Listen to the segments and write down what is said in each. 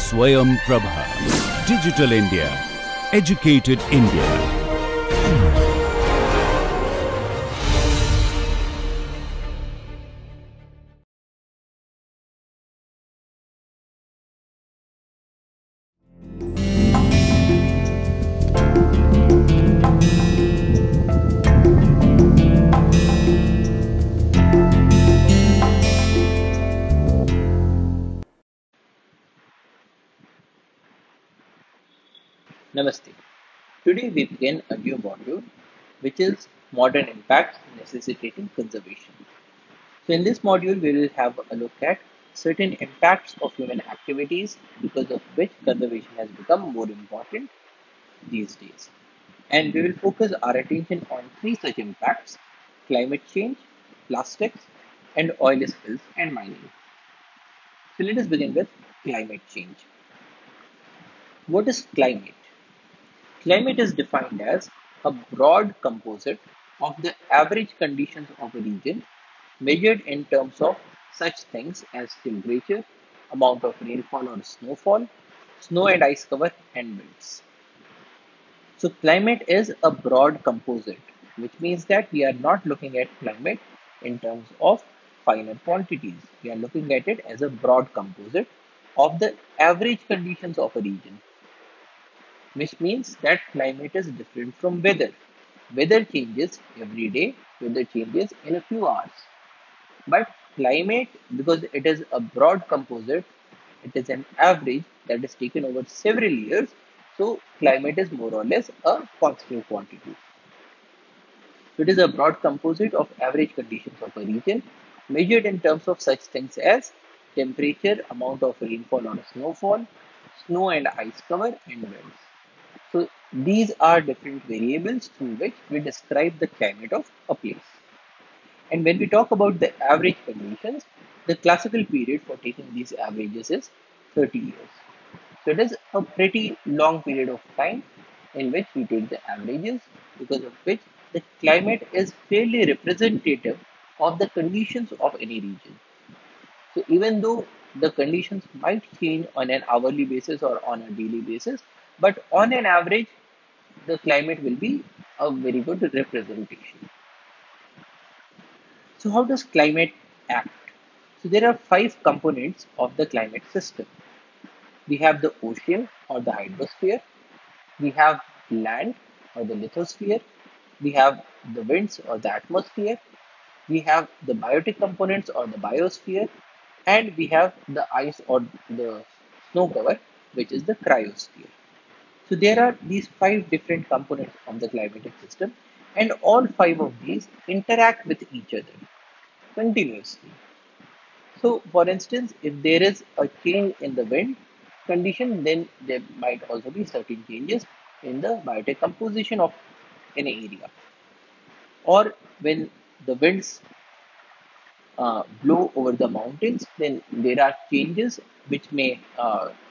Swayam Prabha. Digital India. Educated India. Namaste. Today we begin a new module which is modern impacts necessitating conservation. So in this module we will have a look at certain impacts of human activities because of which conservation has become more important these days. And we will focus our attention on three such impacts: climate change, plastics, and oil spills and mining. So let us begin with climate change. What is climate? Climate is defined as a broad composite of the average conditions of a region measured in terms of such things as temperature, amount of rainfall or snowfall, snow and ice cover, and winds. So climate is a broad composite, which means that we are not looking at climate in terms of finer quantities. We are looking at it as a broad composite of the average conditions of a region, which means that climate is different from weather. Weather changes every day, weather changes in a few hours. But climate, because it is a broad composite, it is an average that is taken over several years. So climate is more or less a constant quantity. So it is a broad composite of average conditions of a region measured in terms of such things as temperature, amount of rainfall or snowfall, snow and ice cover, and winds. So these are different variables through which we describe the climate of a place. And when we talk about the average conditions, the classical period for taking these averages is 30 years. So it is a pretty long period of time in which we take the averages, because of which the climate is fairly representative of the conditions of any region. So even though the conditions might change on an hourly basis or on a daily basis, but on an average, the climate will be a very good representation. So how does climate act? So there are five components of the climate system. We have the ocean or the hydrosphere. We have land or the lithosphere. We have the winds or the atmosphere. We have the biotic components or the biosphere. And we have the ice or the snow cover, which is the cryosphere. So there are these five different components of the climatic system, and all five of these interact with each other continuously. So for instance, if there is a change in the wind condition, then there might also be certain changes in the biotic composition of an area. Or when the winds blow over the mountains, then there are changes which may,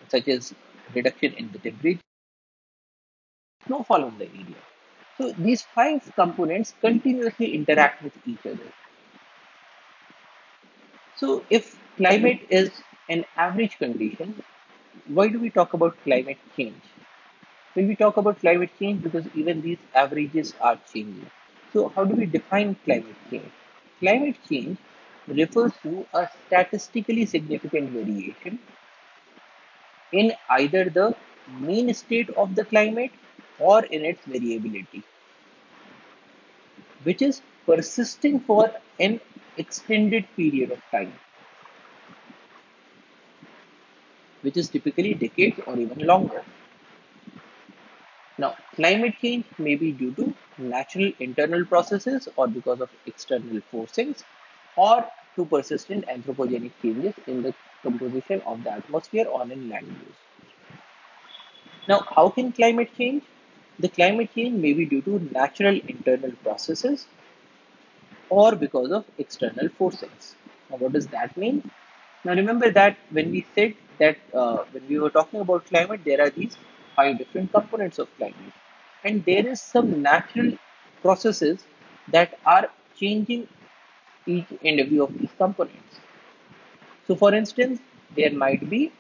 such as reduction in the temperature, snowfall in the area. So these five components continuously interact with each other. So if climate is an average condition, why do we talk about climate change? When we talk about climate change, because even these averages are changing. So how do we define climate change? Climate change refers to a statistically significant variation in either the mean state of the climate or in its variability, which is persisting for an extended period of time, which is typically decades or even longer. Now, climate change may be due to natural internal processes or because of external forcings or to persistent anthropogenic changes in the composition of the atmosphere or in land use. Now, how can climate change? The climate change may be due to natural internal processes or because of external forcings. Now, what does that mean? Now, remember that when we said that when we were talking about climate, there are these five different components of climate, and there is some natural processes that are changing each and every of these components. So, for instance, there might be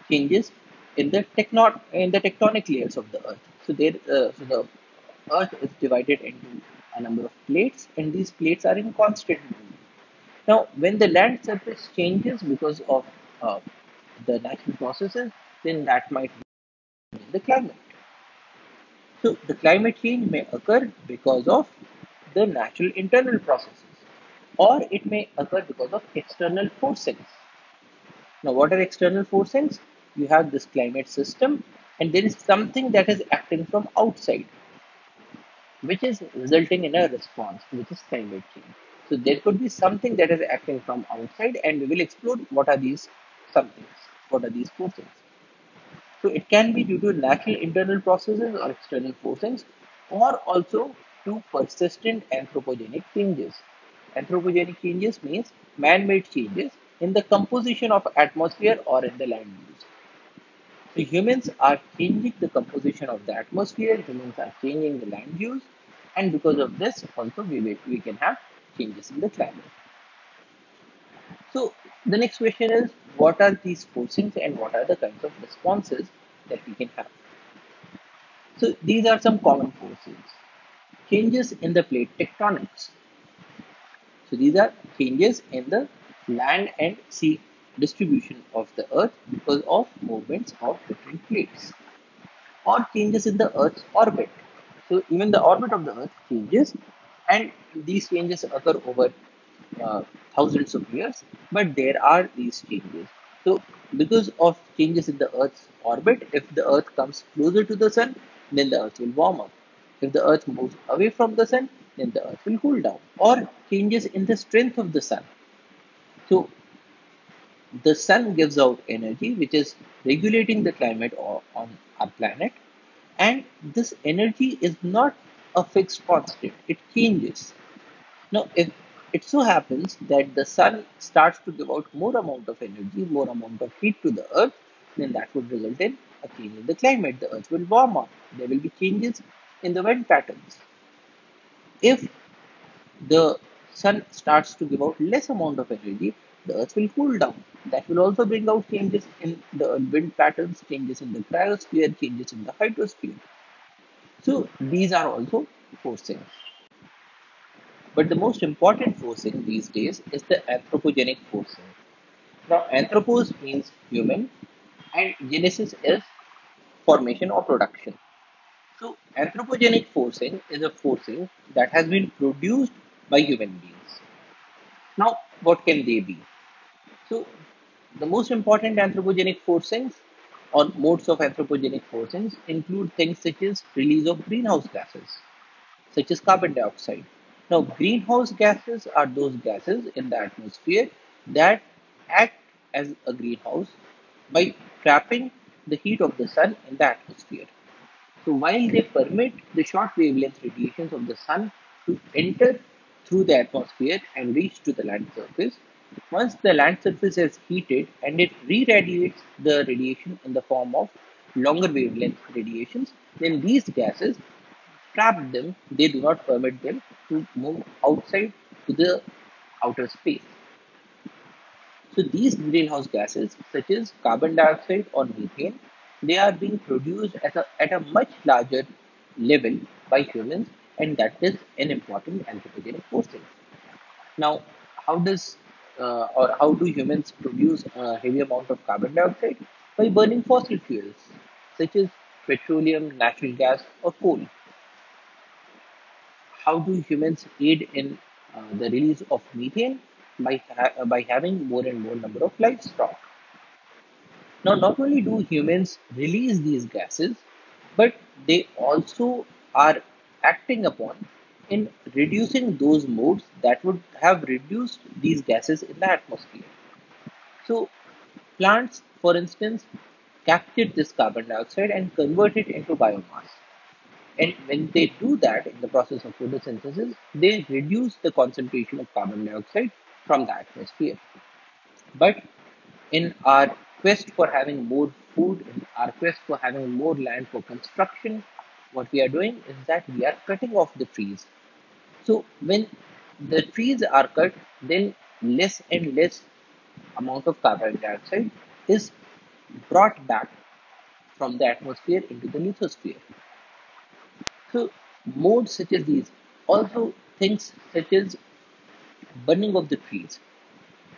changes in the tectonic layers of the Earth. So the Earth is divided into a number of plates, and these plates are in constant movement. Now, when the land surface changes because of uh, the natural processes, then that might be the climate. So, the climate change may occur because of the natural internal processes, or it may occur because of external forcings. Now, what are external forcings? You have this climate system, and there is something that is acting from outside, which is resulting in a response, which is climate change. So, there could be something that is acting from outside, and we will explore what are these somethings, what are these forcings. So, it can be due to natural internal processes or external forcings, or also to persistent anthropogenic changes. Anthropogenic changes means man-made changes in the composition of atmosphere or in the land use. So humans are changing the composition of the atmosphere, humans are changing the land use, and because of this, also we can have changes in the climate. So the next question is, what are these forcings and what are the kinds of responses that we can have? So these are some common forces. Changes in the plate tectonics. So these are changes in the land and sea distribution of the earth because of movements of different plates, or changes in the Earth's orbit. So even the orbit of the Earth changes, and these changes occur over uh, thousands of years, but there are these changes. So because of changes in the Earth's orbit, if the Earth comes closer to the Sun, then the Earth will warm up. If the Earth moves away from the Sun, then the Earth will cool down. Or changes in the strength of the Sun. So the Sun gives out energy, which is regulating the climate on our planet, and this energy is not a fixed constant, it changes. Now if it so happens that the sun starts to give out more amount of energy, more amount of heat to the earth, then that would result in a change in the climate. The earth will warm up, there will be changes in the wind patterns. If the sun starts to give out less amount of energy, the earth will cool down. That will also bring out changes in the wind patterns, changes in the cryosphere, changes in the hydrosphere. So these are also forcings. But the most important forcing these days is the anthropogenic forcing. Now, anthropos means human, and genesis is formation or production. So, anthropogenic forcing is a forcing that has been produced by human beings. Now, what can they be? So, the most important anthropogenic forcings or modes of anthropogenic forcings include things such as release of greenhouse gases, such as carbon dioxide. Now, greenhouse gases are those gases in the atmosphere that act as a greenhouse by trapping the heat of the sun in the atmosphere. So, while they permit the short wavelength radiations of the sun to enter through the atmosphere and reach to the land surface, once the land surface is heated and it re-radiates the radiation in the form of longer wavelength radiations, then these gases trap them, they do not permit them to move outside to the outer space. So these greenhouse gases, such as carbon dioxide or methane, they are being produced at a much larger level by humans, and that is an important anthropogenic forcing. Now, how does or how do humans produce a heavy amount of carbon dioxide? By burning fossil fuels, such as petroleum, natural gas, or coal. How do humans aid in the release of methane? By having more and more number of livestock. Now, not only do humans release these gases, but they also are acting upon in reducing those modes that would have reduced these gases in the atmosphere. So, plants, for instance, capture this carbon dioxide and convert it into biomass. And when they do that in the process of photosynthesis, they reduce the concentration of carbon dioxide from the atmosphere. But in our quest for having more food, in our quest for having more land for construction, what we are doing is that we are cutting off the trees. So when the trees are cut, then less and less amount of carbon dioxide is brought back from the atmosphere into the lithosphere. So modes such as these, also things such as burning of the trees.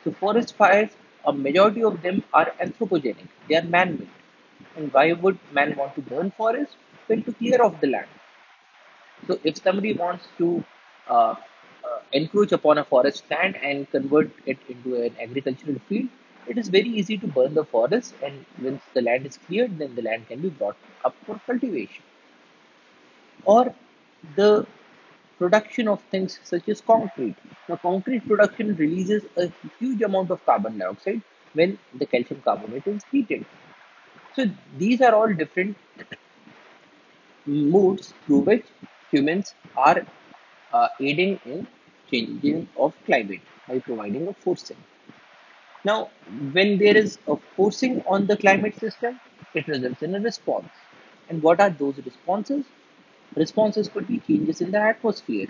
So forest fires, a majority of them are anthropogenic. They are man-made. And why would man want to burn forests? Well, to clear off the land. So if somebody wants to uh, encroach upon a forest land and convert it into an agricultural field, it is very easy to burn the forest, and once the land is cleared, then the land can be brought up for cultivation. Or the production of things such as concrete. Now, concrete production releases a huge amount of carbon dioxide when the calcium carbonate is heated. So these are all different modes through which humans are aiding in changing of climate by providing a forcing. Now, when there is a forcing on the climate system, it results in a response. And what are those responses? Responses could be changes in the atmosphere,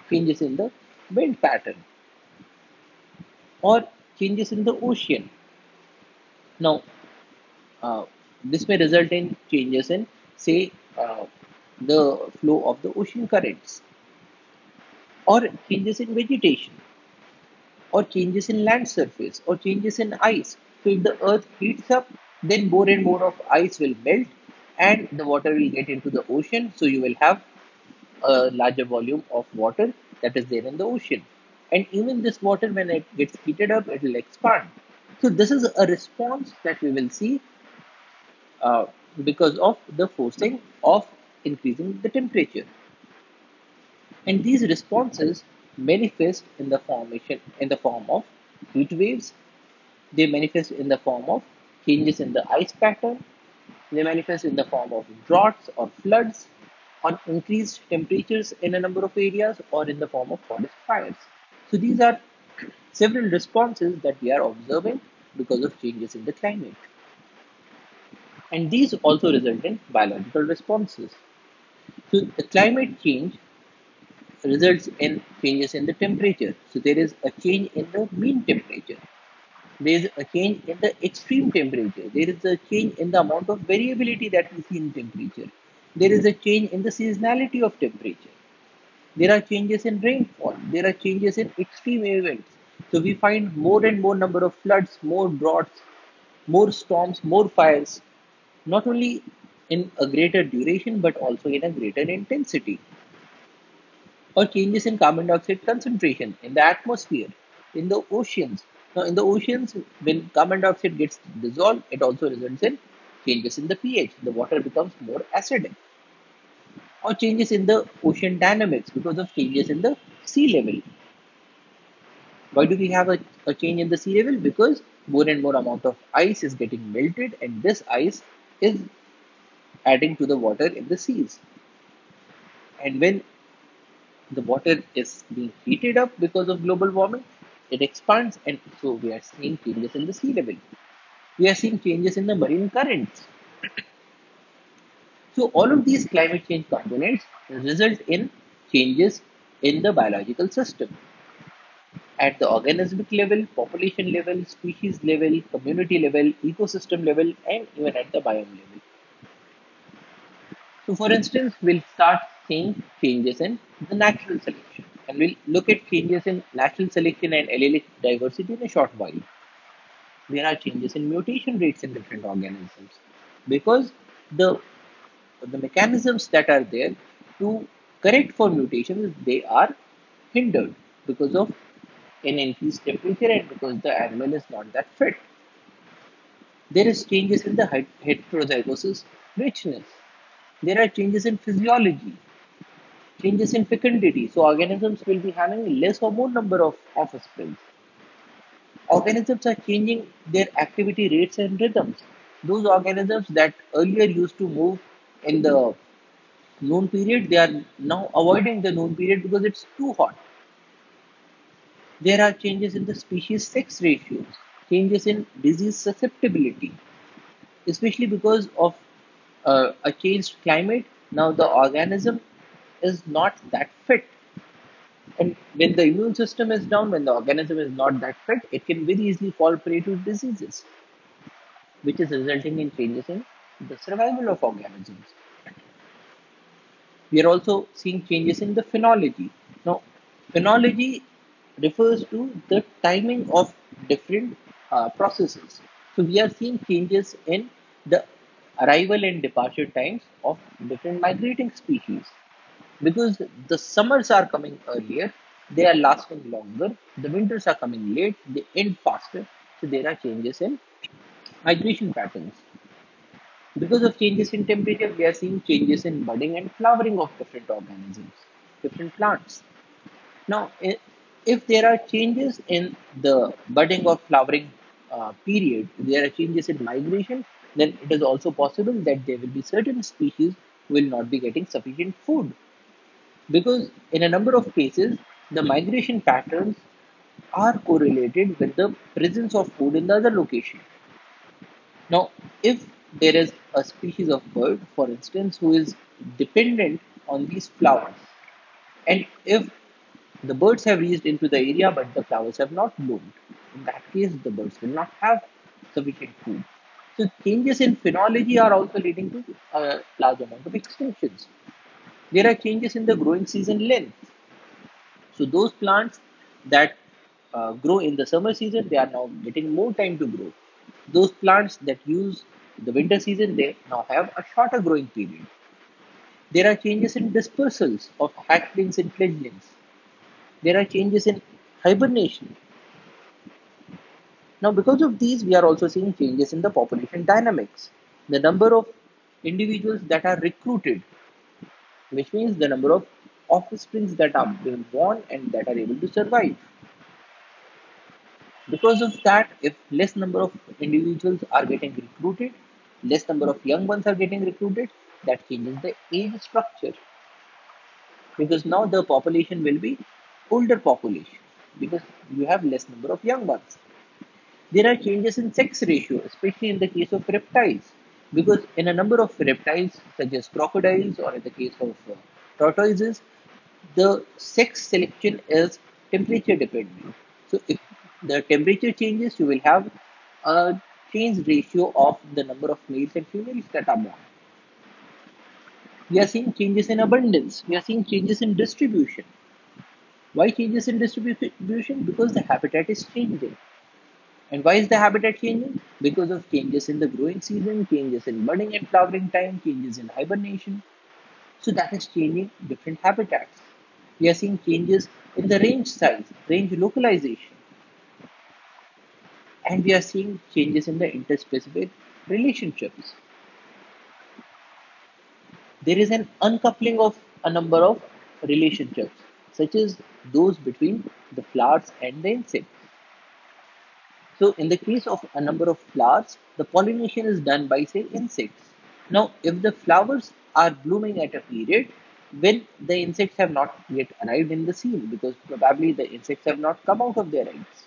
changes in the wind pattern, or changes in the ocean. Now, uh, this may result in changes in, say, the flow of the ocean currents, or changes in vegetation, or changes in land surface, or changes in ice. So if the earth heats up, then more and more of ice will melt and the water will get into the ocean. So you will have a larger volume of water that is there in the ocean. And even this water, when it gets heated up, it will expand. So this is a response that we will see uh, because of the forcing of increasing the temperature. And these responses manifest in the form of heat waves. They manifest in the form of changes in the ice pattern. They manifest in the form of droughts or floods, on increased temperatures in a number of areas, or in the form of forest fires. So these are several responses that we are observing because of changes in the climate. And these also result in biological responses. So the climate change results in changes in the temperature. So there is a change in the mean temperature. There is a change in the extreme temperature. There is a change in the amount of variability that we see in temperature. There is a change in the seasonality of temperature. There are changes in rainfall. There are changes in extreme events. So we find more and more number of floods, more droughts, more storms, more fires, not only in a greater duration but also in a greater intensity. Or changes in carbon dioxide concentration in the atmosphere, in the oceans. Now, in the oceans, when carbon dioxide gets dissolved, it also results in changes in the pH. The water becomes more acidic. Or changes in the ocean dynamics because of changes in the sea level. Why do we have a change in the sea level? Because more and more amount of ice is getting melted, and this ice is adding to the water in the seas. And when the water is being heated up because of global warming, it expands, and so we are seeing changes in the sea level. We are seeing changes in the marine currents. So all of these climate change components result in changes in the biological system at the organismic level, population level, species level, community level, ecosystem level, and even at the biome level. So, for instance, we'll start seeing changes in the natural selection, and we'll look at changes in natural selection and allelic diversity in a short while. There are changes in mutation rates in different organisms because the the mechanisms that are there to correct for mutations, they are hindered because of an increased temperature and because the animal is not that fit. There is changes in the heterozygosis richness. There are changes in physiology, changes in fecundity. So organisms will be having less or more number of offspring. Organisms are changing their activity rates and rhythms. Those organisms that earlier used to move in the noon period, they are now avoiding the noon period because it's too hot. There are changes in the species sex ratios, changes in disease susceptibility, especially because of a changed climate. Now the organism is not that fit. And when the immune system is down, when the organism is not that fit, it can very easily fall prey to diseases. which is resulting in changes in the survival of organisms. We are also seeing changes in the phenology. Now, phenology refers to the timing of different processes. So, we are seeing changes in the arrival and departure times of different migrating species because the summers are coming earlier, they are lasting longer, the winters are coming late, they end faster. So, there are changes in migration patterns. Because of changes in temperature, we are seeing changes in budding and flowering of different organisms, different plants. Now, if there are changes in the budding or flowering period, if there are changes in migration, then it is also possible that there will be certain species who will not be getting sufficient food. Because in a number of cases, the migration patterns are correlated with the presence of food in the other location. Now, if there is a species of bird, for instance, who is dependent on these flowers, and if the birds have reached into the area but the flowers have not bloomed, in that case, the birds will not have sufficient food. So, changes in phenology are also leading to a large amount of extinctions. There are changes in the growing season length. So, those plants that grow in the summer season, they are now getting more time to grow. Those plants that use the winter season, they now have a shorter growing period. There are changes in dispersals of hatchlings and fledglings. There are changes in hibernation. Now, because of these, we are also seeing changes in the population dynamics. The number of individuals that are recruited, which means the number of offsprings that are being born and that are able to survive. Because of that, if less number of individuals are getting recruited, less number of young ones are getting recruited, that changes the age structure. Because now the population will be older population because you have less number of young ones. There are changes in sex ratio, especially in the case of reptiles, because in a number of reptiles, such as crocodiles or in the case of tortoises, the sex selection is temperature dependent. So if the temperature changes, you will have a change ratio of the number of males and females that are born. We are seeing changes in abundance. We are seeing changes in distribution. Why changes in distribution? Because the habitat is changing. And why is the habitat changing? Because of changes in the growing season, changes in budding and flowering time, changes in hibernation. So that is changing different habitats. We are seeing changes in the range size, range localization, and we are seeing changes in the interspecific relationships. There is an uncoupling of a number of relationships, such as those between the flowers and the insects. So, in the case of a number of flowers, the pollination is done by, say, insects. Now, if the flowers are blooming at a period when the insects have not yet arrived in the scene, because probably the insects have not come out of their eggs.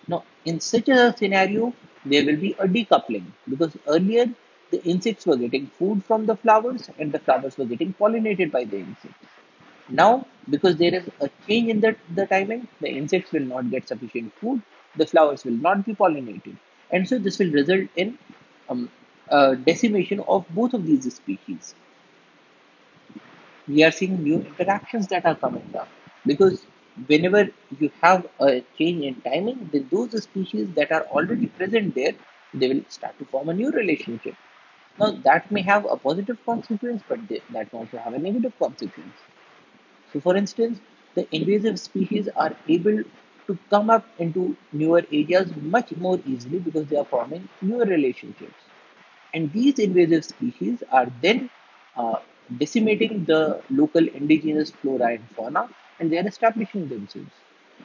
Now, in such a scenario, there will be a decoupling because earlier the insects were getting food from the flowers and the flowers were getting pollinated by the insects. Now, because there is a change in the timing, the insects will not get sufficient food, the flowers will not be pollinated. And so this will result in decimation of both of these species. We are seeing new interactions that are coming up because whenever you have a change in timing, then those species that are already present there, they will start to form a new relationship. Now, that may have a positive consequence, but that may also have a negative consequence. So, for instance, the invasive species are able to come up into newer areas much more easily because they are forming newer relationships. And these invasive species are then uh, decimating the local indigenous flora and fauna and they are establishing themselves.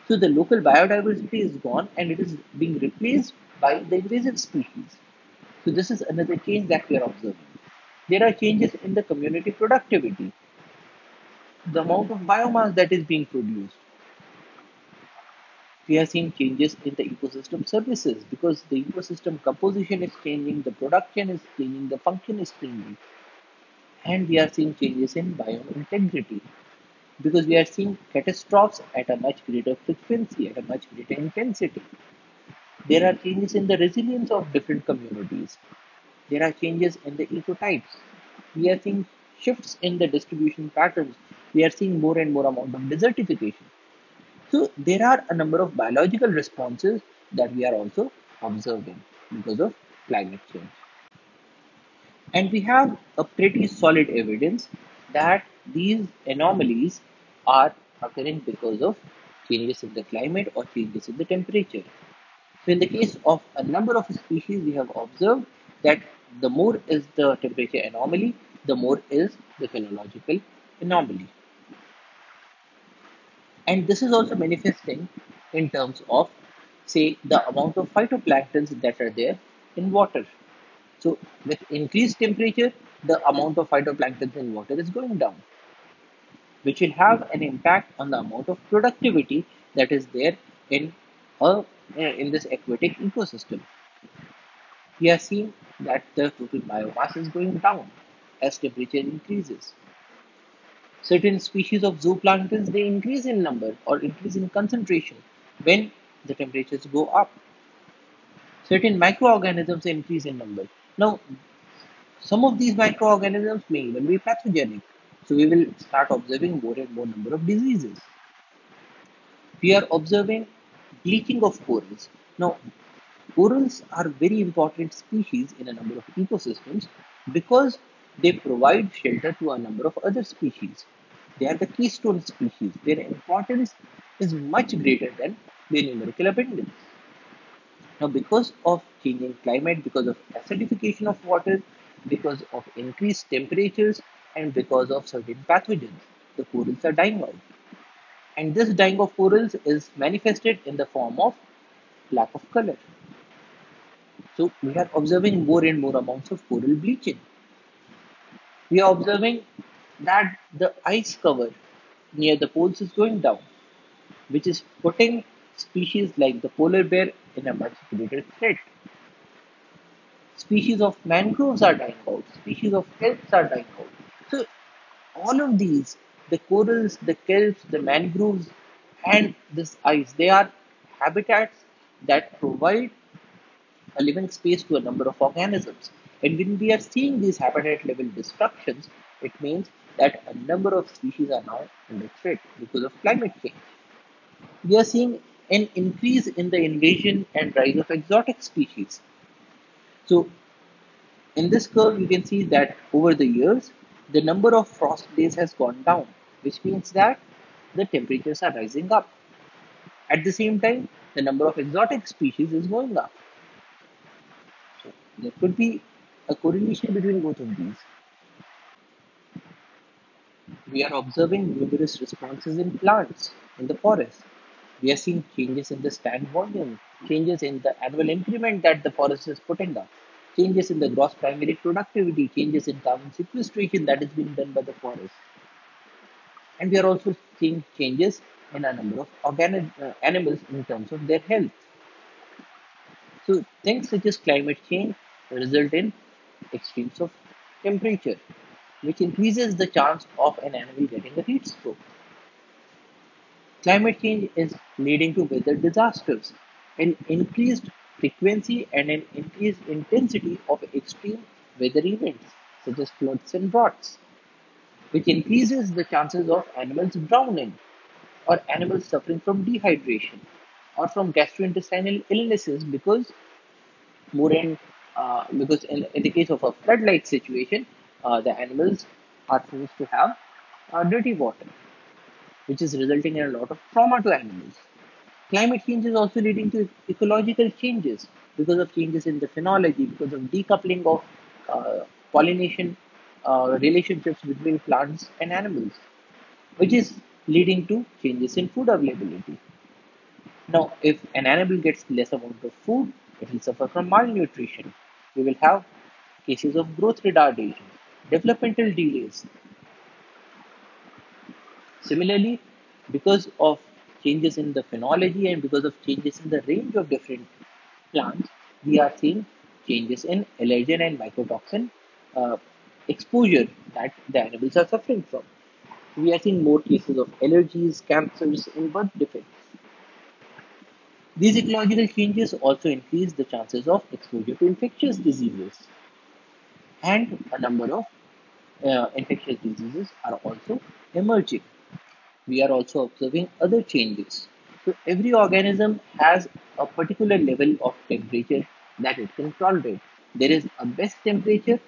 So, the local biodiversity is gone and it is being replaced by the invasive species. So, this is another change that we are observing. There are changes in the community productivity, the amount of biomass that is being produced. We are seeing changes in the ecosystem services because the ecosystem composition is changing, the production is changing, the function is changing, and we are seeing changes in biome integrity because we are seeing catastrophes at a much greater frequency, at a much greater intensity. There are changes in the resilience of different communities. There are changes in the ecotypes. We are seeing shifts in the distribution patterns. We are seeing more and more amount of desertification. So there are a number of biological responses that we are also observing because of climate change. And we have a pretty solid evidence that these anomalies are occurring because of changes in the climate or changes in the temperature. So in the case of a number of species, we have observed that the more is the temperature anomaly, the more is the phenological anomaly. And this is also manifesting in terms of, say, the amount of phytoplanktons that are there in water. So with increased temperature, the amount of phytoplankton in water is going down, which will have an impact on the amount of productivity that is there in in this aquatic ecosystem. We are seeing that the total biomass is going down as temperature increases. Certain species of zooplanktons they increase in number or increase in concentration when the temperatures go up. Certain microorganisms increase in number. Now, some of these microorganisms may even be pathogenic. So we will start observing more and more number of diseases. We are observing bleaching of corals. Now, corals are very important species in a number of ecosystems because they provide shelter to a number of other species. They are the keystone species. Their importance is much greater than their numerical abundance. Now, because of changing climate, because of acidification of water, because of increased temperatures, and because of certain pathogens, the corals are dying out. And this dying of corals is manifested in the form of lack of color. So we are observing more and more amounts of coral bleaching. We are observing that the ice cover near the poles is going down, which is putting species like the polar bear in a much greater threat. Species of mangroves are dying out, species of kelps are dying out. So all of these, the corals, the kelps, the mangroves, and this ice, they are habitats that provide a living space to a number of organisms. And when we are seeing these habitat level destructions, it means that a number of species are now under threat because of climate change. We are seeing an increase in the invasion and rise of exotic species. So in this curve, you can see that over the years, the number of frost days has gone down, which means that the temperatures are rising up. At the same time, the number of exotic species is going up. So there could be a correlation between both of these. We are observing numerous responses in plants in the forest. We are seeing changes in the stand volume, changes in the annual increment that the forest is putting up, changes in the gross primary productivity, changes in carbon sequestration that is being done by the forest. And we are also seeing changes in a number of animals in terms of their health. So things such as climate change result in extremes of temperature, which increases the chance of an animal getting a heat stroke. Climate change is leading to weather disasters, an increased frequency and an increased intensity of extreme weather events such as floods and droughts, which increases the chances of animals drowning or animals suffering from dehydration or from gastrointestinal illnesses more in, because in the case of a flood-like situation, the animals are forced to have dirty water, which is resulting in a lot of trauma to animals. Climate change is also leading to ecological changes because of changes in the phenology, because of decoupling of pollination relationships between plants and animals, which is leading to changes in food availability. Now, if an animal gets less amount of food, it will suffer from malnutrition. We will have cases of growth retardation, developmental delays. Similarly, because of changes in the phenology and because of changes in the range of different plants, we are seeing changes in allergen and mycotoxin uh, exposure that the animals are suffering from. We are seeing more cases of allergies, cancers, and birth defects. These ecological changes also increase the chances of exposure to infectious diseases, and a number of infectious diseases are also emerging. We are also observing other changes. So every organism has a particular level of temperature that it can tolerate. There is a best temperature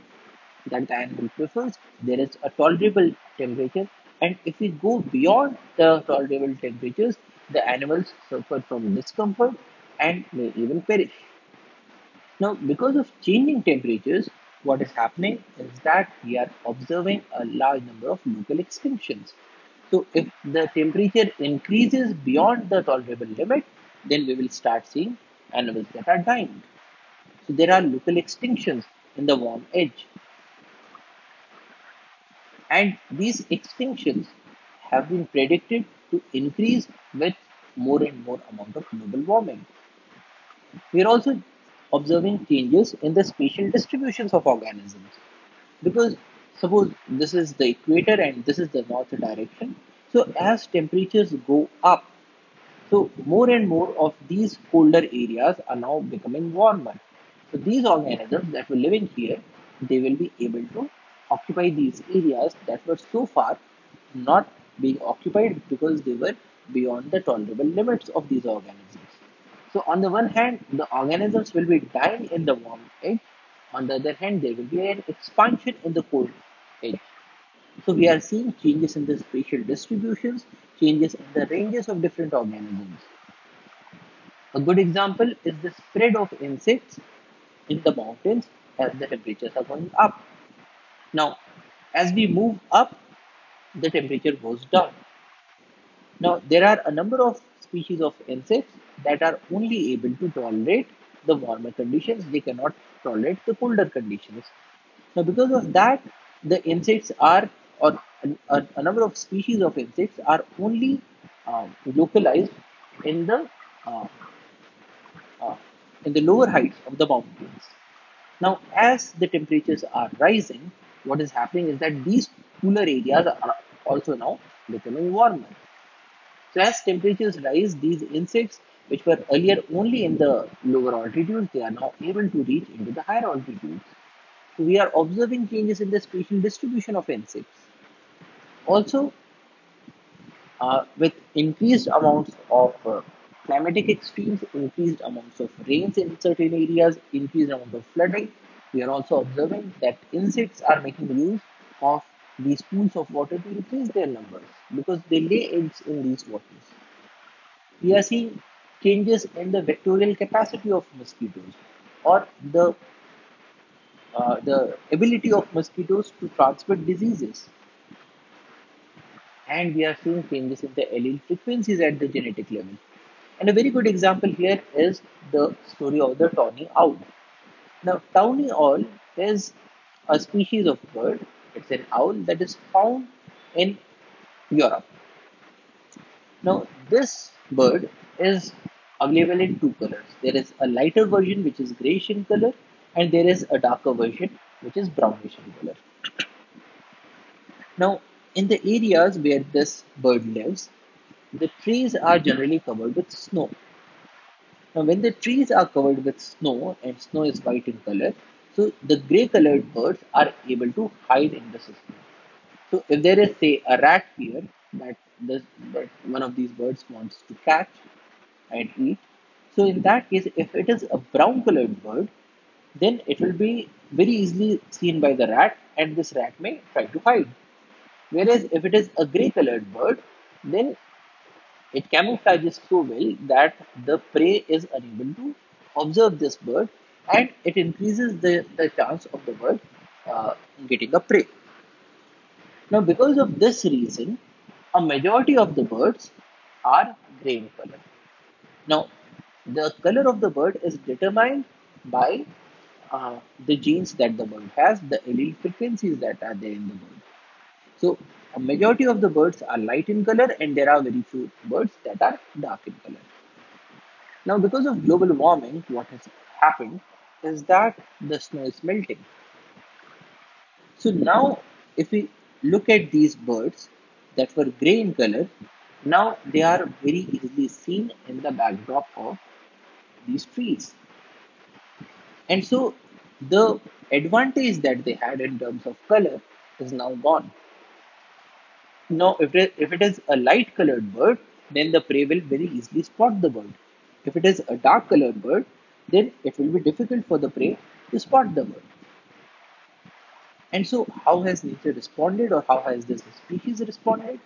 that the animal prefers, there is a tolerable temperature, and if we go beyond the tolerable temperatures, the animals suffer from discomfort and may even perish. Now, because of changing temperatures, what is happening is that we are observing a large number of local extinctions. So, if the temperature increases beyond the tolerable limit, then we will start seeing animals that are dying. So, there are local extinctions in the warm edge, and these extinctions have been predicted to increase with more and more amount of global warming. We are also observing changes in the spatial distributions of organisms, because suppose this is the equator and this is the north direction. So as temperatures go up, so more and more of these colder areas are now becoming warmer. So these organisms that were living here, they will be able to occupy these areas that were so far not being occupied because they were beyond the tolerable limits of these organisms. So on the one hand, the organisms will be dying in the warm edge. On the other hand, there will be an expansion in the cold edge. So we are seeing changes in the spatial distributions, changes in the ranges of different organisms. A good example is the spread of insects in the mountains as the temperatures are going up. Now, as we move up, the temperature goes down. Now, there are a number of species of insects that are only able to tolerate the warmer conditions. They cannot tolerate the colder conditions. Now, because of that, the insects are, or a number of species of insects are only localized in uh, uh, the lower heights of the mountains. Now, as the temperatures are rising, what is happening is that these cooler areas are also now becoming warmer. So as temperatures rise, these insects, which were earlier only in the lower altitudes, they are now able to reach into the higher altitudes. So we are observing changes in the spatial distribution of insects. Also, with increased amounts of climatic extremes, increased amounts of rains in certain areas, increased amount of flooding, we are also observing that insects are making use of these pools of water to increase their numbers because they lay eggs in these waters. We are seeing changes in the vectorial capacity of mosquitoes, or the ability of mosquitoes to transmit diseases. And we are seeing changes in the allele frequencies at the genetic level. And a very good example here is the story of the tawny owl. Now, tawny owl is a species of bird. It's an owl that is found in Europe. Now, this bird is available in two colors. There is a lighter version which is grayish in color, and there is a darker version which is brownish in color. Now, in the areas where this bird lives, the trees are generally covered with snow. Now, when the trees are covered with snow and snow is white in color, so the gray colored birds are able to hide in the system. So, if there is, say, a rat here that, that one of these birds wants to catch and eat, so in that case, if it is a brown colored bird, then it will be very easily seen by the rat, and this rat may try to hide. Whereas if it is a grey colored bird, then it camouflages so well that the prey is unable to observe this bird, and it increases the chance of the bird getting a prey. Now, because of this reason, a majority of the birds are grey in color. Now, the color of the bird is determined by the genes that the bird has, the allele frequencies that are there in the bird. So, a majority of the birds are light in color, and there are very few birds that are dark in color. Now, because of global warming, what has happened is that the snow is melting. So, now if we look at these birds that were gray in color, now they are very easily seen in the backdrop of these trees. And so the advantage that they had in terms of color is now gone. Now, if it is a light colored bird, then the prey will very easily spot the bird. If it is a dark colored bird, then it will be difficult for the prey to spot the bird. And so, how has nature responded, or how has this species responded?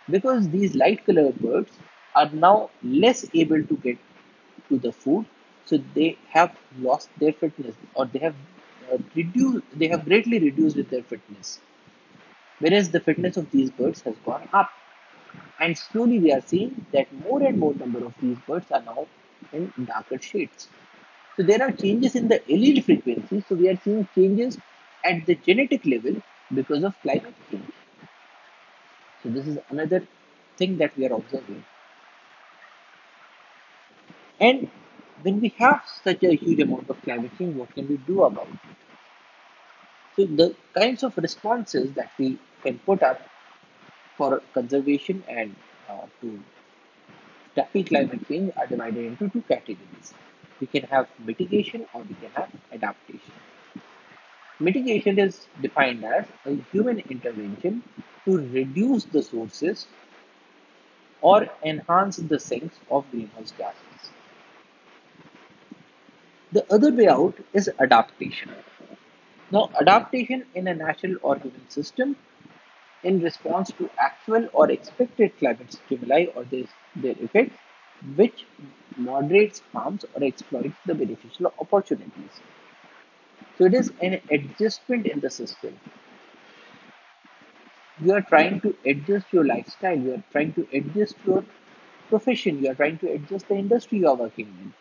Because these light colored birds are now less able to get to the food, so they have lost their fitness, or they have greatly reduced their fitness. Whereas the fitness of these birds has gone up. And slowly we are seeing that more and more number of these birds are now in darker shades. So there are changes in the allele frequency. So we are seeing changes at the genetic level because of climate change. So this is another thing that we are observing. And when we have such a huge amount of climate change, what can we do about it? So the kinds of responses that we can put up for conservation and to tackle climate change are divided into two categories. We can have mitigation or we can have adaptation. Mitigation is defined as a human intervention to reduce the sources or enhance the sinks of greenhouse gases. The other way out is adaptation. Now, adaptation in a natural or human system in response to actual or expected climate stimuli or their effects, which moderates harms or exploits the beneficial opportunities. So it is an adjustment in the system. You are trying to adjust your lifestyle, you are trying to adjust your profession, you are trying to adjust the industry you are working in,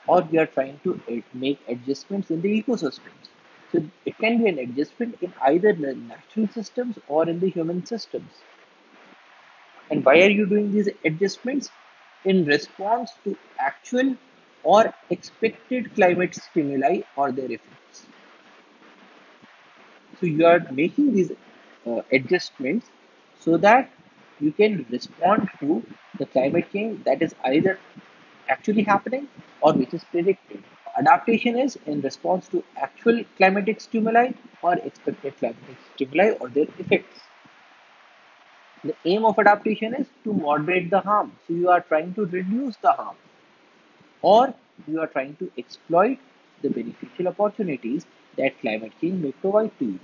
or you are trying to make adjustments in the ecosystems. So it can be an adjustment in either the natural systems or in the human systems. And why are you doing these adjustments? In response to actual or expected climate stimuli or their effects. So you are making these adjustments so that you can respond to the climate change that is either actually happening or which is predicted. Adaptation is in response to actual climatic stimuli or expected climatic stimuli or their effects. The aim of adaptation is to moderate the harm. So you are trying to reduce the harm, or you are trying to exploit the beneficial opportunities that climate change may provide to you.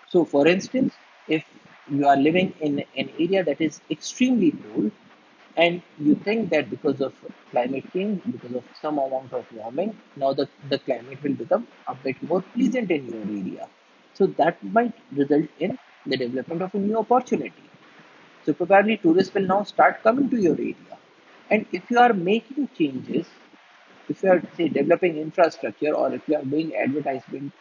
So, for instance, if you are living in an area that is extremely cold, and you think that because of climate change, because of some amount of warming, now the climate will become a bit more pleasant in your area. So that might result in the development of a new opportunity. So probably tourists will now start coming to your area. And if you are making changes, if you are say developing infrastructure or if you are doing advertisement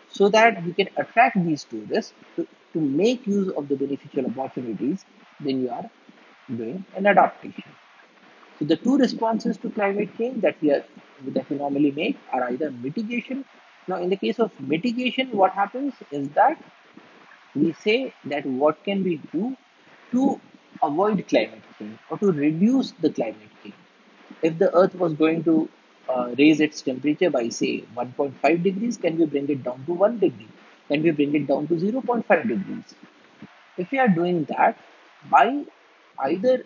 so that you can attract these tourists to make use of the beneficial opportunities, then you are doing an adaptation. So the two responses to climate change that we normally make are either mitigation. Now, in the case of mitigation, what happens is that we say that what can we do to avoid climate change or to reduce the climate change. If the Earth was going to raise its temperature by say 1.5 degrees, can we bring it down to 1 degree? Can we bring it down to 0.5 degrees? If we are doing that by either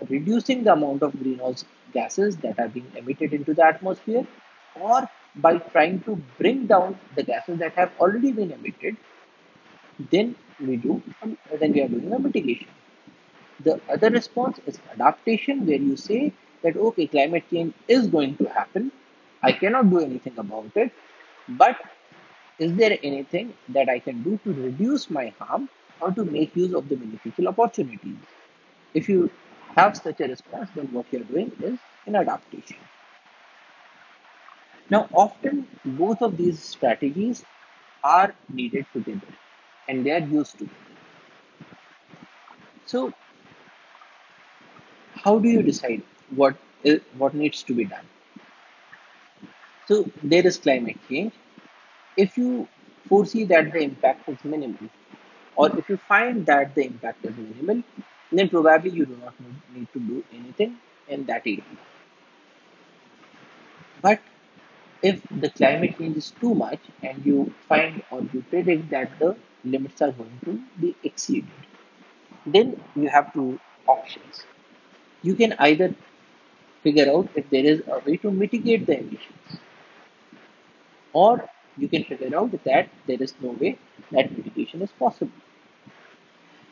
reducing the amount of greenhouse gases that are being emitted into the atmosphere, or by trying to bring down the gases that have already been emitted, then we are doing a mitigation. The other response is adaptation, where you say that okay, climate change is going to happen. I cannot do anything about it, but is there anything that I can do to reduce my harm or to make use of the beneficial opportunities? If you have such a response, then what you're doing is an adaptation. Now, often both of these strategies are needed together and they are used together. So, how do you decide what needs to be done? So, there is climate change. If you foresee that the impact is minimal, or if you find that the impact is minimal, then probably you do not need to do anything in that area. But if the climate changes too much and you find or you predict that the limits are going to be exceeded, then you have two options. You can either figure out if there is a way to mitigate the emissions, or you can figure out that there is no way that mitigation is possible.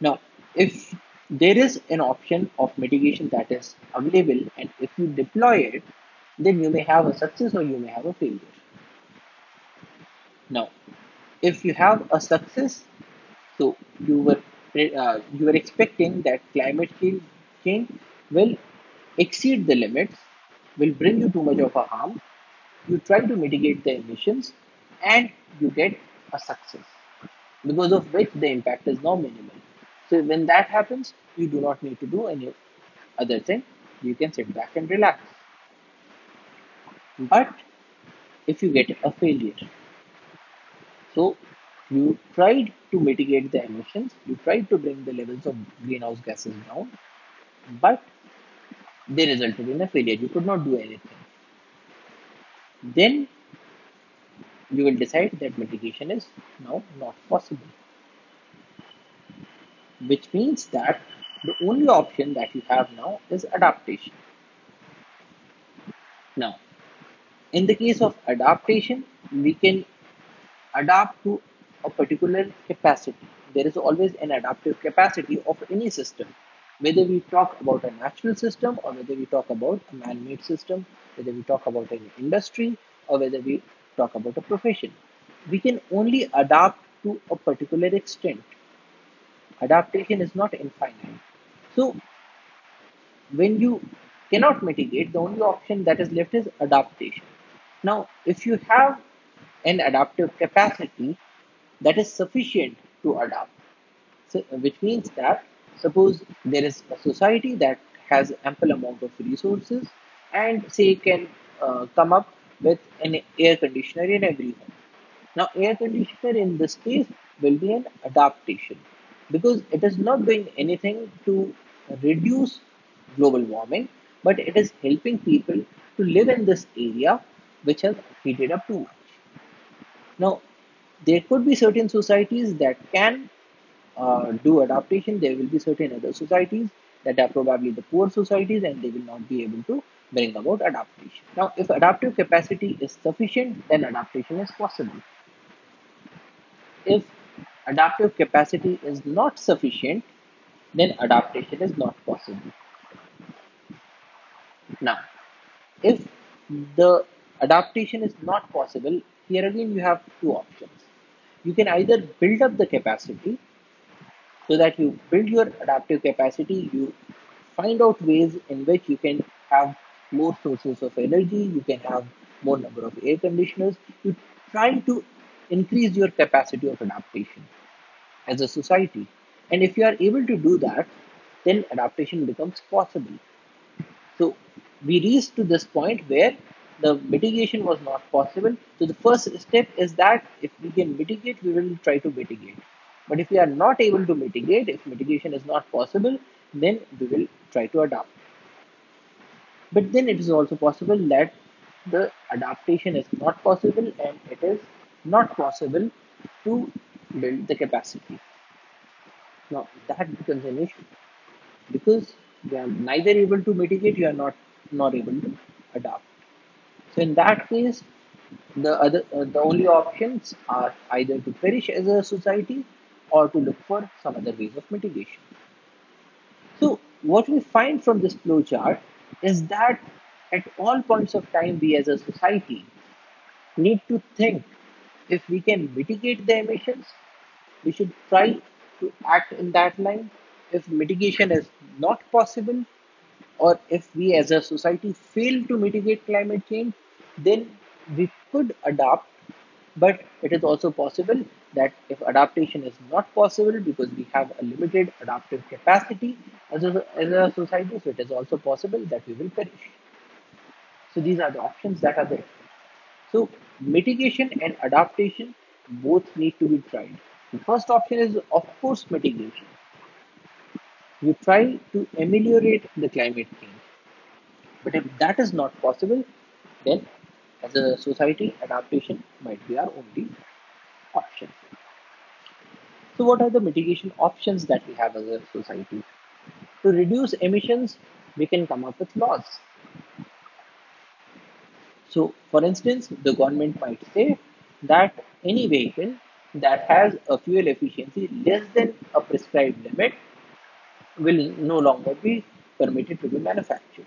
Now, if there is an option of mitigation that is available, and if you deploy it, then you may have a success or you may have a failure. Now, if you have a success, so you were expecting that change will exceed the limits, will bring you too much of a harm. You try to mitigate the emissions, and you get a success, because of which the impact is now minimal. So when that happens, you do not need to do any other thing. You can sit back and relax. But if you get a failure, so you tried to mitigate the emissions, you tried to bring the levels of greenhouse gases down, but they resulted in a failure. You could not do anything. Then you will decide that mitigation is now not possible, which means that the only option that you have now is adaptation. Now, in the case of adaptation, we can adapt to a particular capacity. There is always an adaptive capacity of any system, whether we talk about a natural system or whether we talk about a man-made system, whether we talk about an industry or whether we talk about a profession. We can only adapt to a particular extent. Adaptation is not infinite. So when you cannot mitigate, the only option that is left is adaptation. Now, if you have an adaptive capacity that is sufficient to adapt, so, which means that suppose there is a society that has ample amount of resources and say can come up with an air conditioner in every home. Now, air conditioner in this case will be an adaptation because it is not doing anything to reduce global warming, but it is helping people to live in this area which has heated up too much. Now, there could be certain societies that can do adaptation. There will be certain other societies that are probably the poor societies and they will not be able to bring about adaptation. Now, if adaptive capacity is sufficient, then adaptation is possible. If adaptive capacity is not sufficient, then adaptation is not possible. Now, if the adaptation is not possible, here again you have two options. You can either build up the capacity so that you build your adaptive capacity, you find out ways in which you can have more sources of energy, you can have more number of air conditioners, you try to increase your capacity of adaptation as a society. And if you are able to do that, then adaptation becomes possible. So we reached to this point where the mitigation was not possible. So the first step is that if we can mitigate, we will try to mitigate. But if we are not able to mitigate, if mitigation is not possible, then we will try to adapt. But then it is also possible that the adaptation is not possible and it is not possible to build the capacity. Now that becomes an issue because you are neither able to mitigate, you are not able to adapt. So in that case, the only options are either to perish as a society or to look for some other ways of mitigation. So what we find from this flow chart is that at all points of time, we as a society need to think if we can mitigate the emissions, we should try to act in that line. If mitigation is not possible, or if we as a society fail to mitigate climate change, then we could adapt. But it is also possible that if adaptation is not possible because we have a limited adaptive capacity as a society, so it is also possible that we will perish. So these are the options that are there. So mitigation and adaptation both need to be tried. The first option is of course mitigation. you try to ameliorate the climate change. But if that is not possible, then as a society, adaptation might be our only option. So, what are the mitigation options that we have as a society? To reduce emissions, we can come up with laws. So, for instance, the government might say that any vehicle that has a fuel efficiency less than a prescribed limit will no longer be permitted to be manufactured.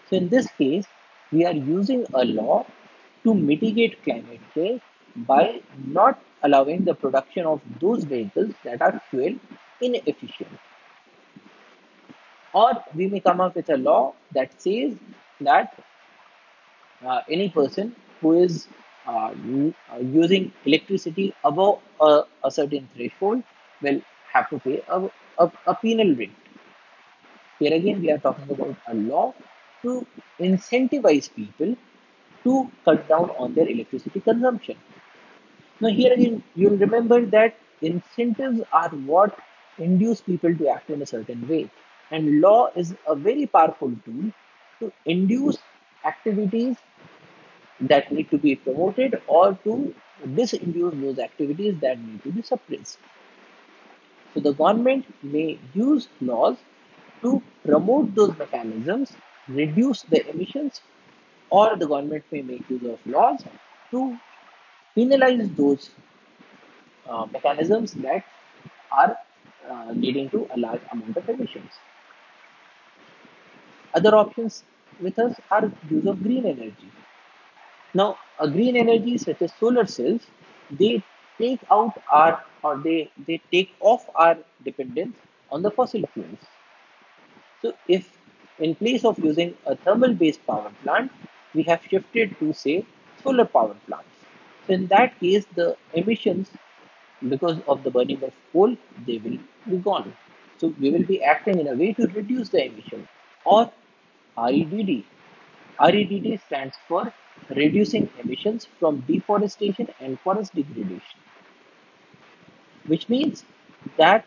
So, in this case, we are using a law to mitigate climate change by not allowing the production of those vehicles that are fuel inefficient. Or we may come up with a law that says that any person who is using electricity above a certain threshold will have to pay a penal rate. Here again, we are talking about a law to incentivize people to cut down on their electricity consumption. Now, here again, you'll remember that incentives are what induce people to act in a certain way. And law is a very powerful tool to induce activities that need to be promoted or to disinduce those activities that need to be suppressed. So the government may use laws to promote those mechanisms, reduce the emissions, or the government may make use of laws to penalize those mechanisms that are leading to a large amount of emissions. Other options with us are use of green energy. Now, a green energy such as solar cells, they take out our or they take off our dependence on the fossil fuels. So, if in place of using a thermal based power plant, we have shifted to say solar power plants. So, in that case, the emissions because of the burning of coal, they will be gone. So, we will be acting in a way to reduce the emission. Or REDD. REDD stands for Reducing Emissions from Deforestation and Forest Degradation, which means that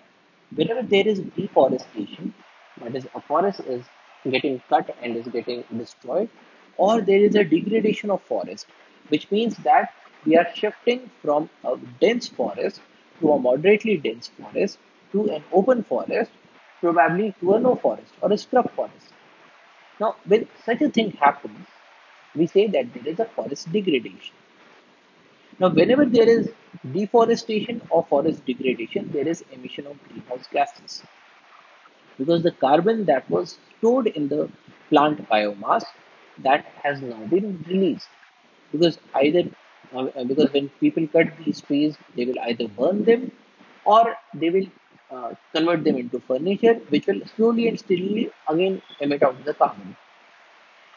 whenever there is deforestation, that is, a forest is getting cut and is getting destroyed, or there is a degradation of forest, which means that we are shifting from a dense forest to a moderately dense forest to an open forest, probably to a no forest or a scrub forest. Now, when such a thing happens, we say that there is a forest degradation. Now, whenever there is deforestation or forest degradation, there is emission of greenhouse gases because the carbon that was stored in the plant biomass that has now been released because either because when people cut these trees, they will either burn them or they will convert them into furniture, which will slowly and steadily again emit out the carbon.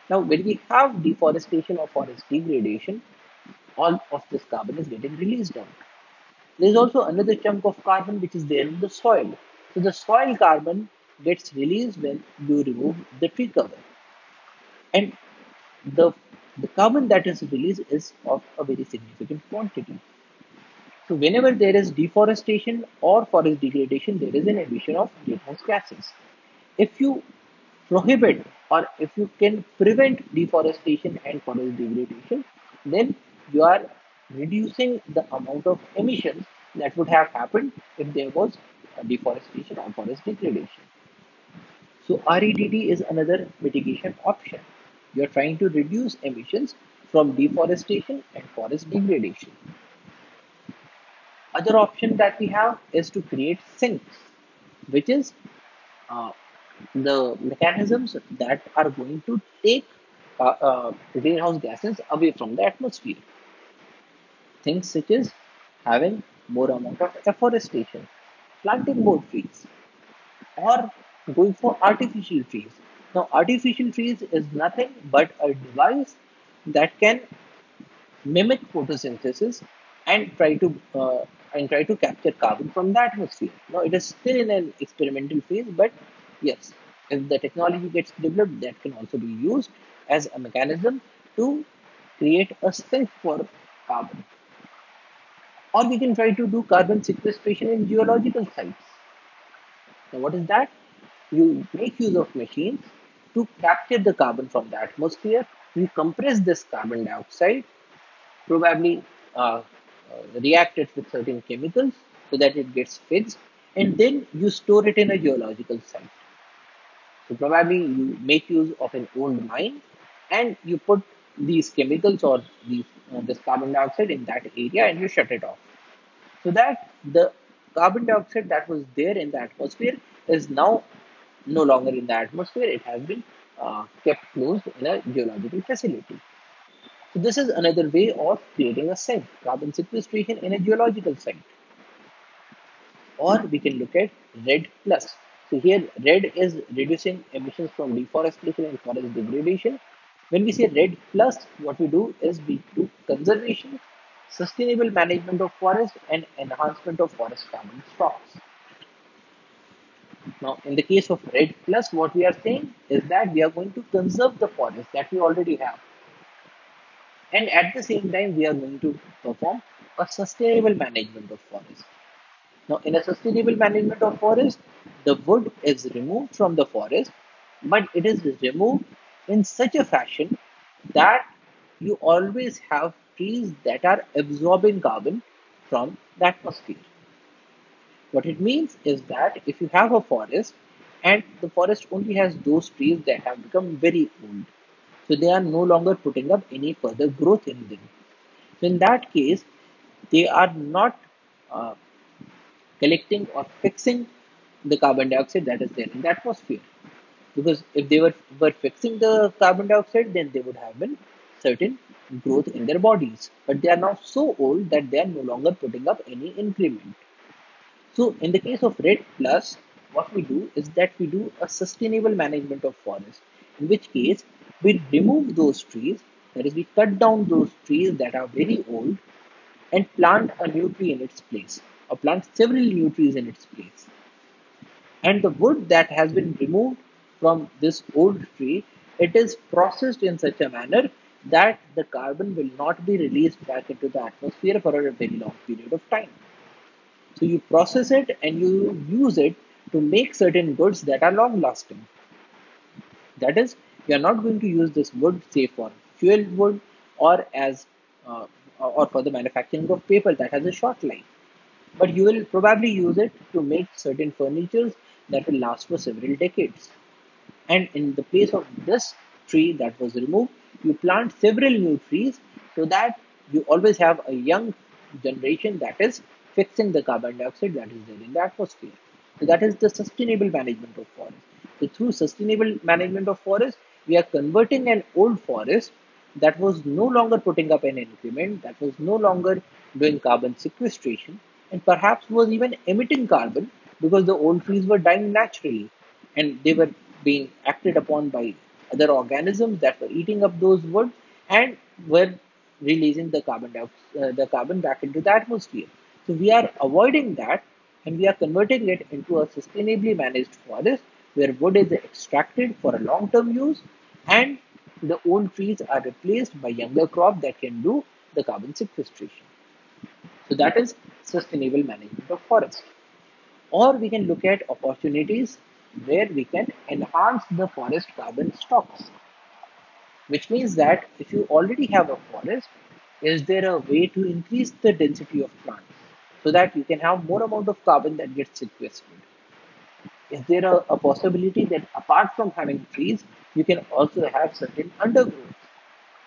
Now, when we have deforestation or forest degradation, all of this carbon is getting released out. There is also another chunk of carbon which is there in the soil. So the soil carbon gets released when you remove the tree cover. And the, the carbon that is released is of a very significant quantity. So whenever there is deforestation or forest degradation, there is an emission of greenhouse gases. If you prohibit or if you can prevent deforestation and forest degradation, then you are reducing the amount of emissions that would have happened if there was a deforestation or forest degradation. So REDD is another mitigation option. You are trying to reduce emissions from deforestation and forest degradation. Other option that we have is to create sinks, which is uh, the mechanisms that are going to take greenhouse gases away from the atmosphere. Things such as having more amount of afforestation, planting more trees, or going for artificial trees. Now, artificial trees is nothing but a device that can mimic photosynthesis and try to capture carbon from the atmosphere. Now it is still in an experimental phase, but yes, if the technology gets developed, that can also be used as a mechanism to create a sink for carbon. Or we can try to do carbon sequestration in geological sites. Now, what is that? You make use of machines to capture the carbon from the atmosphere. You compress this carbon dioxide, probably react it with certain chemicals so that it gets fixed, and then you store it in a geological site. So probably you make use of an old mine and you put these chemicals or this carbon dioxide in that area and you shut it off. So that the carbon dioxide that was there in the atmosphere is now no longer in the atmosphere. It has been kept closed in a geological facility. So this is another way of creating a sink, carbon sequestration in a geological site. Or we can look at red plus. So here red is reducing emissions from deforestation and forest degradation. When we say red plus, what we do is we do conservation, sustainable management of forest and enhancement of forest carbon stocks. Now, in the case of red plus, what we are saying is that we are going to conserve the forest that we already have. And at the same time, we are going to perform a sustainable management of forest. Now, in a sustainable management of forest, the wood is removed from the forest, but it is removed in such a fashion that you always have trees that are absorbing carbon from the atmosphere. What it means is that if you have a forest and the forest only has those trees that have become very old, so they are no longer putting up any further growth in them. So in that case, they are not uh, collecting or fixing the carbon dioxide that is there in the atmosphere. Because if they were fixing the carbon dioxide, then they would have been certain growth in their bodies. But they are now so old that they are no longer putting up any increment. So in the case of Red Plus, what we do is that we do a sustainable management of forest, in which case we remove those trees, that is, we cut down those trees that are very old and plant a new tree in its place, or plant several new trees in its place. And the wood that has been removed from this old tree, it is processed in such a manner that the carbon will not be released back into the atmosphere for a very long period of time. So you process it and you use it to make certain goods that are long lasting. That is, you are not going to use this wood, say, for fuel wood or as or for the manufacturing of paper that has a short life, but you will probably use it to make certain furnitures that will last for several decades. And in the place of this tree that was removed, you plant several new trees so that you always have a young generation that is fixing the carbon dioxide that is there in the atmosphere. So that is the sustainable management of forest. So through sustainable management of forest, we are converting an old forest that was no longer putting up an increment, that was no longer doing carbon sequestration, and perhaps was even emitting carbon because the old trees were dying naturally and they were being acted upon by other organisms that were eating up those wood and were releasing the carbon back into the atmosphere. So we are avoiding that and we are converting it into a sustainably managed forest where wood is extracted for a long-term use and the old trees are replaced by younger crop that can do the carbon sequestration. So that is sustainable management of forest. Or we can look at opportunities where we can enhance the forest carbon stocks, which means that if you already have a forest, is there a way to increase the density of plants so that you can have more amount of carbon that gets sequestered? Is there a possibility that apart from having trees, you can also have certain undergrowth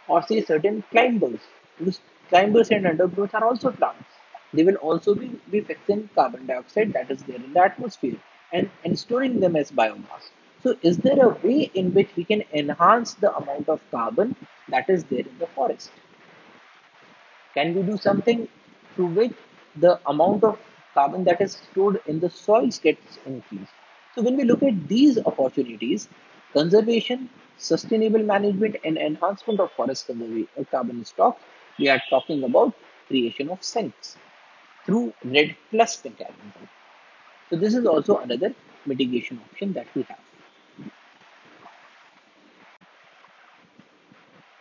or say certain climbers? Because climbers and undergrowth are also plants. They will also be fixing carbon dioxide that is there in the atmosphere and storing them as biomass. So, is there a way in which we can enhance the amount of carbon that is there in the forest? Can we do something through which the amount of carbon that is stored in the soils gets increased? So, when we look at these opportunities, conservation, sustainable management, and enhancement of forest carbon stocks, we are talking about creation of sinks through red plus mechanism. So, this is also another mitigation option that we have.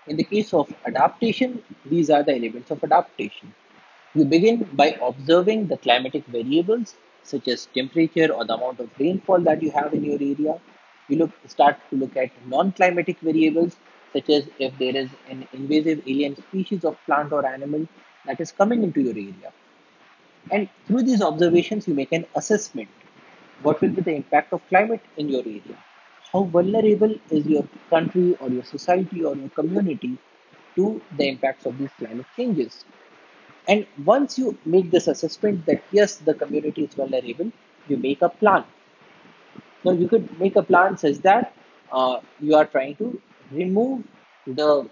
In the case of adaptation, these are the elements of adaptation. You begin by observing the climatic variables such as temperature or the amount of rainfall that you have in your area. You start to look at non-climatic variables, such as if there is an invasive alien species of plant or animal that is coming into your area. And through these observations, you make an assessment. What will be the impact of climate in your area? How vulnerable is your country or your society or your community to the impacts of these climate changes? And once you make this assessment that yes, the community is vulnerable, you make a plan. Now, you could make a plan such that you are trying to remove the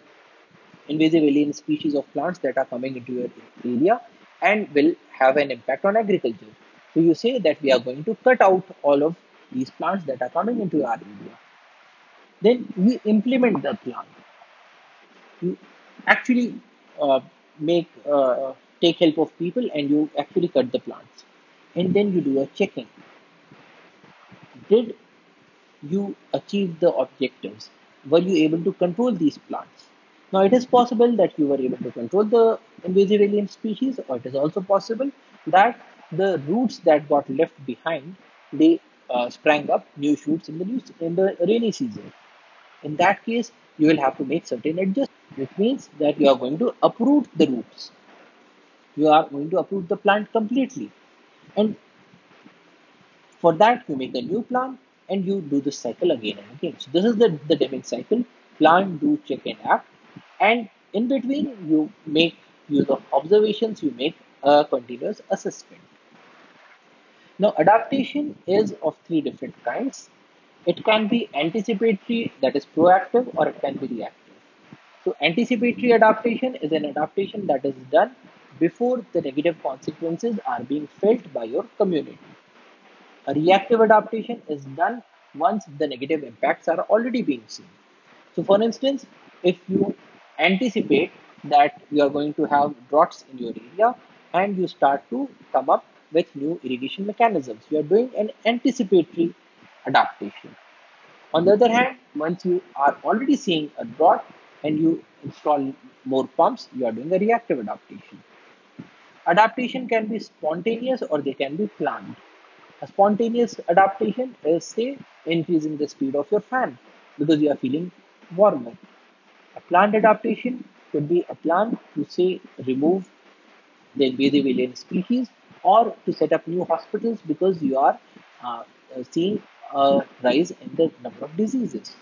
invasive alien species of plants that are coming into your area and will have an impact on agriculture. So you say that we are going to cut out all of these plants that are coming into our area. Then you implement the plan. You actually make take help of people and you actually cut the plants. And then you do a checking. Did you achieve the objectives? Were you able to control these plants? Now, it is possible that you were able to control the invasive alien species, or it is also possible that the roots that got left behind, they sprang up new shoots in the rainy season. In that case, you will have to make certain adjustments, which means that you are going to uproot the roots. You are going to uproot the plant completely. And for that, you make a new plan and you do the cycle again and again. So this is the Deming cycle: plan, do, check, and act. And in between, you make use of observations, you make a continuous assessment. Now, adaptation is of three different kinds. It can be anticipatory, that is proactive, or it can be reactive. So, anticipatory adaptation is an adaptation that is done before the negative consequences are being felt by your community. A reactive adaptation is done once the negative impacts are already being seen. So, for instance, if you anticipate that you are going to have droughts in your area and you start to come up with new irrigation mechanisms, you are doing an anticipatory adaptation. On the other hand, once you are already seeing a drought and you install more pumps, you are doing a reactive adaptation. Adaptation can be spontaneous or they can be planned. A spontaneous adaptation is, say, increasing the speed of your fan because you are feeling warmer. A planned adaptation could be a plan to, say, remove the invasive alien species or to set up new hospitals because you are seeing a rise in the number of diseases.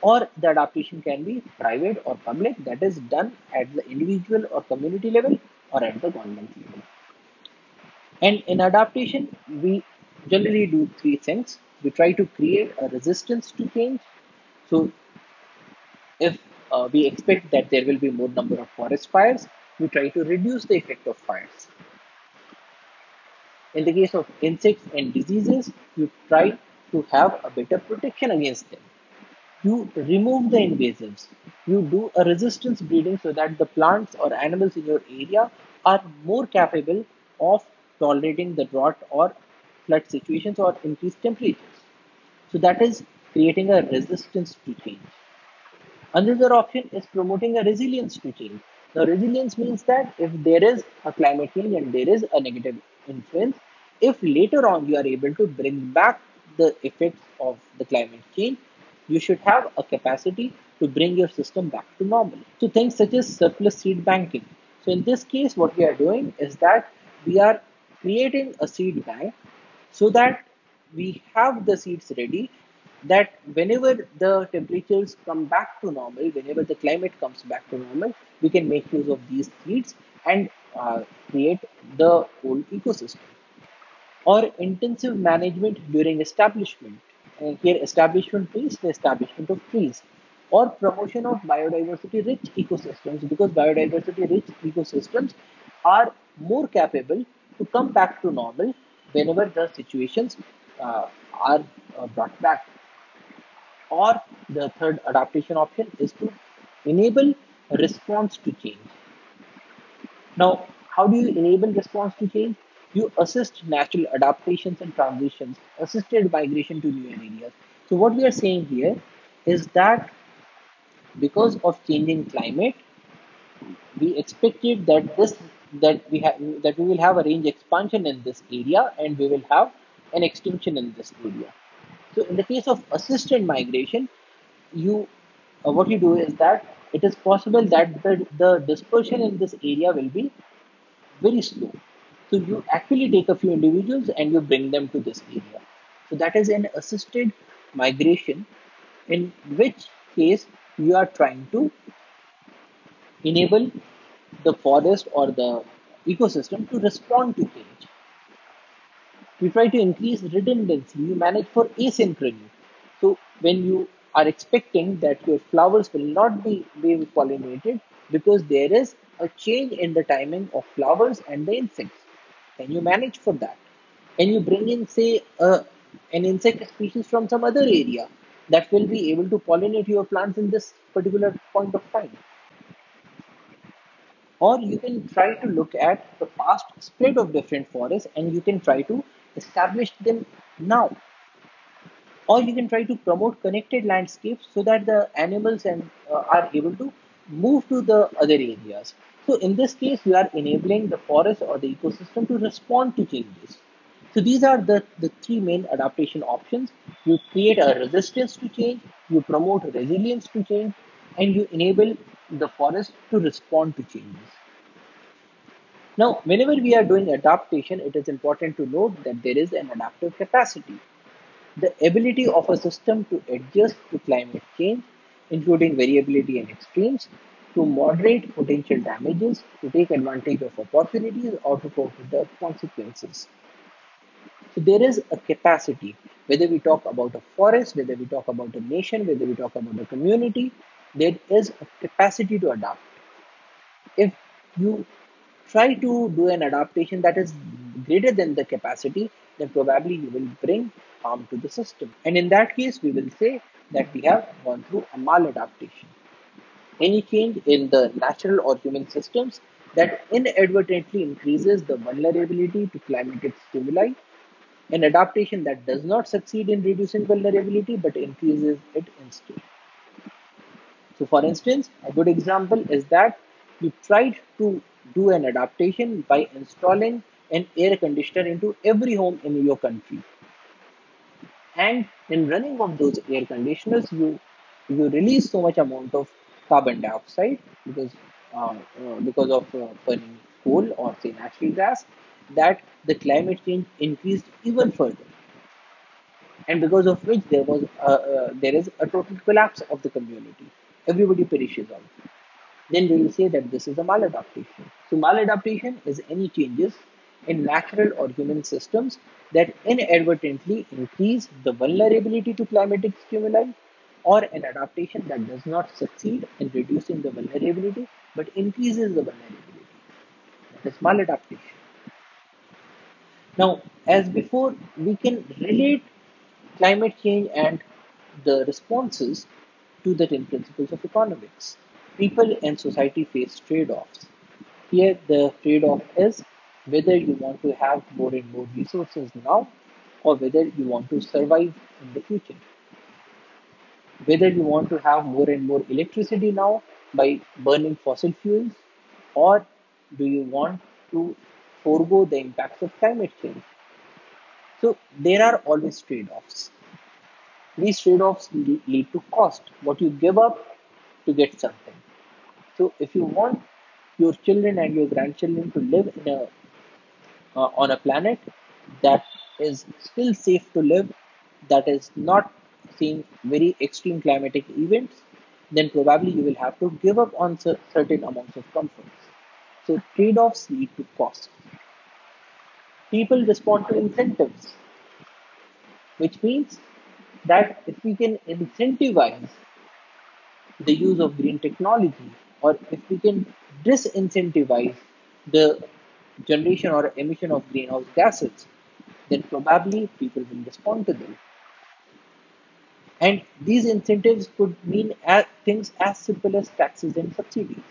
Or the adaptation can be private or public, that is done at the individual or community level or at the government level. And in adaptation, we generally do three things. We try to create a resistance to change. So if we expect that there will be more number of forest fires, we try to reduce the effect of fires. In the case of insects and diseases, you try to have a better protection against them. You remove the invasives. You do a resistance breeding so that the plants or animals in your area are more capable of tolerating the drought or flood situations or increased temperatures. So that is creating a resistance to change. Another option is promoting a resilience to change. Now, resilience means that if there is a climate change and there is a negative influence, if later on you are able to bring back the effects of the climate change, you should have a capacity to bring your system back to normal. So, things such as surplus seed banking. So, in this case, what we are doing is that we are creating a seed bank so that we have the seeds ready, that whenever the temperatures come back to normal, whenever the climate comes back to normal, we can make use of these seeds and create the whole ecosystem. Or intensive management during establishment. Here establishment means the establishment of trees, or promotion of biodiversity rich ecosystems, because biodiversity rich ecosystems are more capable to come back to normal whenever the situations are brought back. Or the third adaptation option is to enable a response to change. Now, how do you enable response to change? You assist natural adaptations and transitions, assisted migration to new areas. So, what we are saying here is that because of changing climate, we expected that this that we will have a range expansion in this area and we will have an extinction in this area. So in the case of assisted migration, you what you do is that it is possible that the dispersion in this area will be very slow. So you actually take a few individuals and you bring them to this area. So that is an assisted migration, in which case you are trying to enable the forest or the ecosystem to respond to change. You try to increase redundancy, you manage for asynchrony. So when you are expecting that your flowers will not be pollinated because there is a change in the timing of flowers and the insects, can you manage for that? And you bring in, say, an insect species from some other area that will be able to pollinate your plants in this particular point of time. Or you can try to look at the past spread of different forests and you can try to establish them now. Or you can try to promote connected landscapes so that the animals are able to move to the other areas. So in this case, you are enabling the forest or the ecosystem to respond to changes. So these are the three main adaptation options. You create a resistance to change, you promote resilience to change, and you enable the forest to respond to changes. Now, whenever we are doing adaptation, it is important to note that there is an adaptive capacity. The ability of a system to adjust to climate change, including variability and extremes, to moderate potential damages, to take advantage of opportunities, or to cope with the consequences. So there is a capacity, whether we talk about a forest, whether we talk about a nation, whether we talk about a community, there is a capacity to adapt. If you try to do an adaptation that is greater than the capacity, then probably you will bring harm to the system. And in that case, we will say that we have gone through a maladaptation. Any change in the natural or human systems that inadvertently increases the vulnerability to climatic stimuli, an adaptation that does not succeed in reducing vulnerability but increases it instead. So, for instance, a good example is that you tried to do an adaptation by installing an air conditioner into every home in your country. And in running of those air conditioners, you release so much amount of carbon dioxide because of burning coal or say natural gas, that the climate change increased even further, and because of which there is a total collapse of the community. Everybody perishes out. Then we will say that this is a maladaptation. So maladaptation is any changes in natural or human systems that inadvertently increase the vulnerability to climatic stimuli, or an adaptation that does not succeed in reducing the vulnerability but increases the vulnerability. That is maladaptation. Now, as before, we can relate climate change and the responses to the 10 principles of economics. People and society face trade offs. Here, the trade off is whether you want to have more and more resources now or whether you want to survive in the future. Whether you want to have more and more electricity now by burning fossil fuels, or do you want to forego the impacts of climate change? So, there are always trade offs. These trade offs lead to cost, what you give up to get something. So, if you want your children and your grandchildren to live on a planet that is still safe to live, that is not seeing very extreme climatic events, then probably you will have to give up on certain amounts of comforts. So, trade offs lead to cost. People respond to incentives, which means that if we can incentivize the use of green technology, or if we can disincentivize the generation or emission of greenhouse gases, then probably people will respond to them. And these incentives could mean things as simple as taxes and subsidies.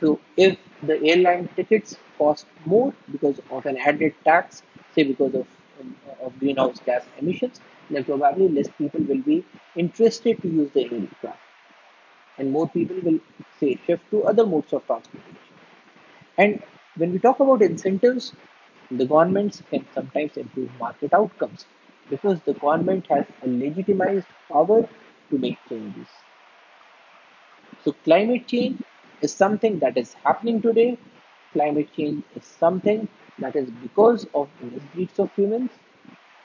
So if the airline tickets cost more because of an added tax, say because of greenhouse gas emissions, then probably less people will be interested to use the aircraft, and more people will say shift to other modes of transportation. And When we talk about incentives, the governments can sometimes improve market outcomes because the government has a legitimized power to make changes. So, climate change is something that is happening today. Climate change is something that is because of the misdeeds of humans.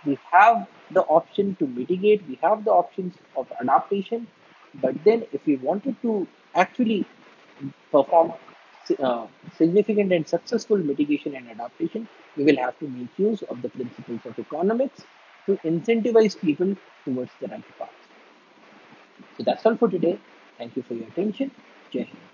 We have the option to mitigate, we have the options of adaptation, but then if we wanted to actually perform uh, significant and successful mitigation and adaptation, we will have to make use of the principles of economics to incentivize people towards the right path. So that's all for today. Thank you for your attention. Jai Hind.